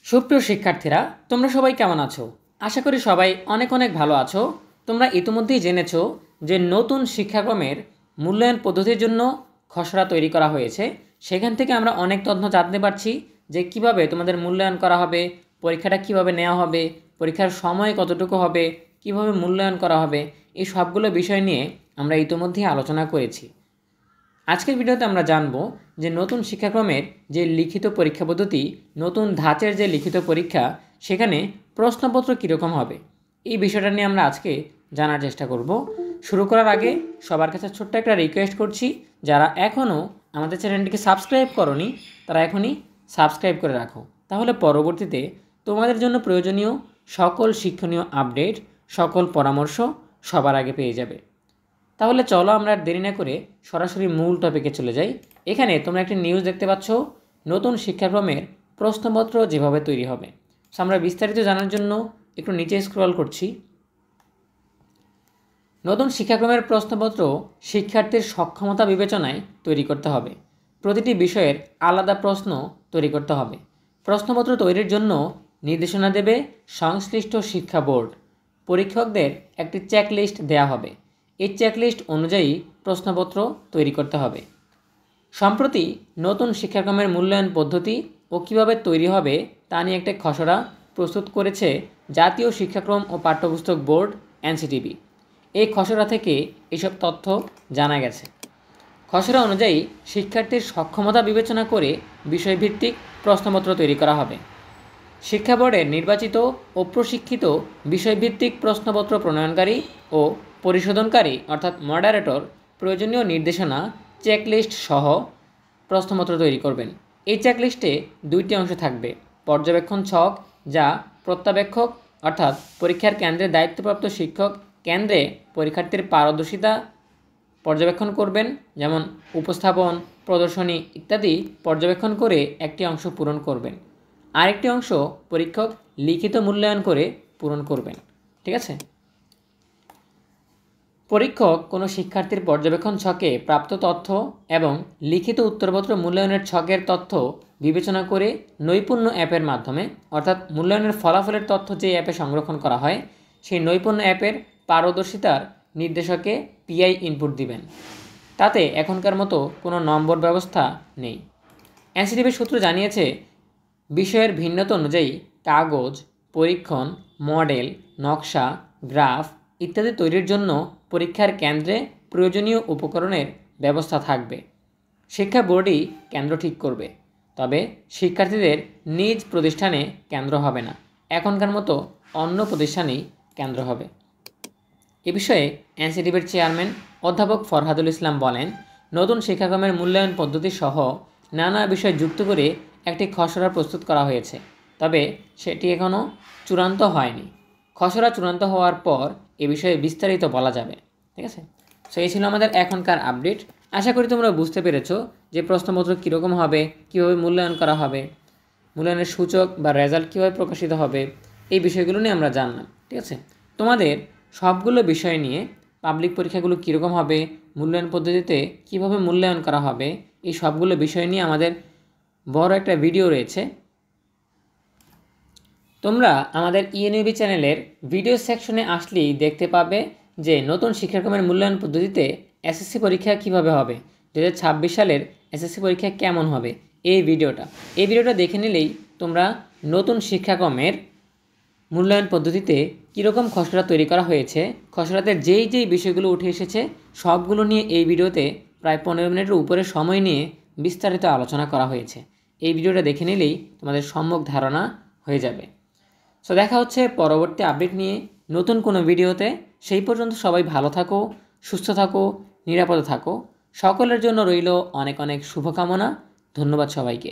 সুপ্রিয় শিক্ষার্থীরা, তোমরা সবাই কেমন আছো? আশা করি সবাই অনেক অনেক ভালো আছো। তোমরা ইতিমধ্যেই জেনেছো যে নতুন শিক্ষাক্রমের মূল্যায়ন পদ্ধতির জন্য খসড়া তৈরি করা হয়েছে। সেখান থেকে আমরা অনেক তথ্য জানতে পারছি যে কিভাবে তোমাদের মূল্যায়ন করা হবে, পরীক্ষাটা কিভাবে নেওয়া হবে, পরীক্ষার সময় কতটুকু হবে, কিভাবে মূল্যায়ন করা হবে, এই সবগুলো বিষয় নিয়ে আমরা ইতিমধ্যেই আলোচনা করেছি। আজকের ভিডিওতে আমরা জানব যে নতুন শিক্ষাক্রমের যে লিখিত পরীক্ষা পদ্ধতি, নতুন ধাঁচের যে লিখিত পরীক্ষা, সেখানে প্রশ্নপত্র কীরকম হবে, এই বিষয়টা নিয়ে আমরা আজকে জানার চেষ্টা করব। শুরু করার আগে সবার কাছে ছোট্ট একটা রিকোয়েস্ট করছি, যারা এখনও আমাদের চ্যানেলটিকে সাবস্ক্রাইব করোনি তারা এখনই সাবস্ক্রাইব করে রাখো, তাহলে পরবর্তীতে তোমাদের জন্য প্রয়োজনীয় সকল শিক্ষণীয় আপডেট, সকল পরামর্শ সবার আগে পেয়ে যাবে। তাহলে চলো আমরা আর দেরি না করে সরাসরি মূল টপিকে চলে যাই। এখানে তোমরা একটি নিউজ দেখতে পাচ্ছ, নতুন শিক্ষাক্রমের প্রশ্নপত্র যেভাবে তৈরি হবে। সো আমরা বিস্তারিত জানার জন্য একটু নিচে স্ক্রল করছি। নতুন শিক্ষাক্রমের প্রশ্নপত্র শিক্ষার্থীর সক্ষমতা বিবেচনায় তৈরি করতে হবে। প্রতিটি বিষয়ের আলাদা প্রশ্ন তৈরি করতে হবে। প্রশ্নপত্র তৈরির জন্য নির্দেশনা দেবে সংশ্লিষ্ট শিক্ষা বোর্ড। পরীক্ষকদের একটি চেকলিস্ট দেওয়া হবে। এই চেকলিস্ট অনুযায়ী প্রশ্নপত্র তৈরি করতে হবে। সম্প্রতি নতুন শিক্ষাক্রমের মূল্যায়ন পদ্ধতি ও কীভাবে তৈরি হবে তা নিয়ে একটা খসড়া প্রস্তুত করেছে জাতীয় শিক্ষাক্রম ও পাঠ্যপুস্তক বোর্ড এনসিটিবি। এই খসড়া থেকে এসব তথ্য জানা গেছে। খসড়া অনুযায়ী শিক্ষার্থীর সক্ষমতা বিবেচনা করে বিষয়ভিত্তিক প্রশ্নপত্র তৈরি করা হবে। শিক্ষা বোর্ডের নির্বাচিত ও প্রশিক্ষিত বিষয়ভিত্তিক প্রশ্নপত্র প্রণয়নকারী ও পরিশোধনকারী অর্থাৎ মডারেটর প্রয়োজনীয় নির্দেশনা চেকলিস্ট সহ প্রশ্নপত্র তৈরি করবেন। এই চেকলিস্টে দুইটি অংশ থাকবে: পর্যবেক্ষণ ছক, যা প্রত্যাবেক্ষক অর্থাৎ পরীক্ষার কেন্দ্রে দায়িত্বপ্রাপ্ত শিক্ষক কেন্দ্রে পরীক্ষার্থীর পারদর্শিতা পর্যবেক্ষণ করবেন, যেমন উপস্থাপন, প্রদর্শনী ইত্যাদি পর্যবেক্ষণ করে একটি অংশ পূরণ করবেন। আরেকটি অংশ পরীক্ষক লিখিত মূল্যায়ন করে পূরণ করবেন। ঠিক আছে? পরীক্ষক কোনো শিক্ষার্থীর পর্যবেক্ষণ ছকে প্রাপ্ত তথ্য এবং লিখিত উত্তরপত্র মূল্যায়নের ছকের তথ্য বিবেচনা করে নৈপুণ্য অ্যাপের মাধ্যমে, অর্থাৎ মূল্যায়নের ফলাফলের তথ্য যে অ্যাপে সংরক্ষণ করা হয়, সেই নৈপুণ্য অ্যাপের পারদর্শিতার নির্দেশকে পিআই ইনপুট দিবেন। তাতে এখনকার মতো কোনো নম্বর ব্যবস্থা নেই। এনসিটিভি সূত্র জানিয়েছে, বিষয়ের ভিন্নতা অনুযায়ী কাগজ, পরীক্ষণ, মডেল, নকশা, গ্রাফ ইত্যাদি তৈরির জন্য পরীক্ষার কেন্দ্রে প্রয়োজনীয় উপকরণের ব্যবস্থা থাকবে। শিক্ষা বোর্ডই কেন্দ্র ঠিক করবে, তবে শিক্ষার্থীদের নিজ প্রতিষ্ঠানে কেন্দ্র হবে না, এখনকার মতো অন্য প্রতিষ্ঠানেই কেন্দ্র হবে। এ বিষয়ে এনসিটিভির চেয়ারম্যান অধ্যাপক ফরহাদুল ইসলাম বলেন, নতুন শিক্ষাক্রমের মূল্যায়ন পদ্ধতি সহ নানা বিষয় যুক্ত করে একটি খসড়া প্রস্তুত করা হয়েছে, তবে সেটি এখনও চূড়ান্ত হয়নি। খসড়া চূড়ান্ত হওয়ার পর এ বিষয়ে বিস্তারিত বলা যাবে। ঠিক আছে? সো এই ছিল আমাদের এখনকার আপডেট। আশা করি তোমরা বুঝতে পেরেছো যে প্রশ্নপত্র কীরকম হবে, কীভাবে মূল্যায়ন করা হবে, মূল্যায়নের সূচক বা রেজাল্ট কীভাবে প্রকাশিত হবে, এই বিষয়গুলো নিয়ে আমরা জানলাম। ঠিক আছে? তোমাদের সবগুলো বিষয় নিয়ে পাবলিক পরীক্ষাগুলো কীরকম হবে, মূল্যায়ন পদ্ধতিতে কীভাবে মূল্যায়ন করা হবে, এই সবগুলো বিষয় নিয়ে আমাদের বড় একটা ভিডিও রয়েছে। তোমরা আমাদের ইএনইউবি চ্যানেলের ভিডিও সেকশনে আসলেই দেখতে পাবে যে নতুন শিক্ষাক্রমের মূল্যায়ন পদ্ধতিতে এসএসসি পরীক্ষা কিভাবে হবে, 2026 সালের এসএসসি পরীক্ষা কেমন হবে, এই ভিডিওটা দেখে নিলেই তোমরা নতুন শিক্ষাক্রমের মূল্যায়ন পদ্ধতিতে কীরকম খসড়া তৈরি করা হয়েছে, খসড়াতে যেই বিষয়গুলো উঠে এসেছে সবগুলো নিয়ে এই ভিডিওতে প্রায় 15 মিনিটের উপরে সময় নিয়ে বিস্তারিত আলোচনা করা হয়েছে। এই ভিডিওটা দেখে নিলেই তোমাদের সম্যক ধারণা হয়ে যাবে। সো দেখা হচ্ছে পরবর্তী আপডেট নিয়ে নতুন কোনো ভিডিওতে। সেই পর্যন্ত সবাই ভালো থাকো, সুস্থ থাকো, নিরাপদে থাকো। সকলের জন্য রইল অনেক অনেক শুভকামনা। ধন্যবাদ সবাইকে।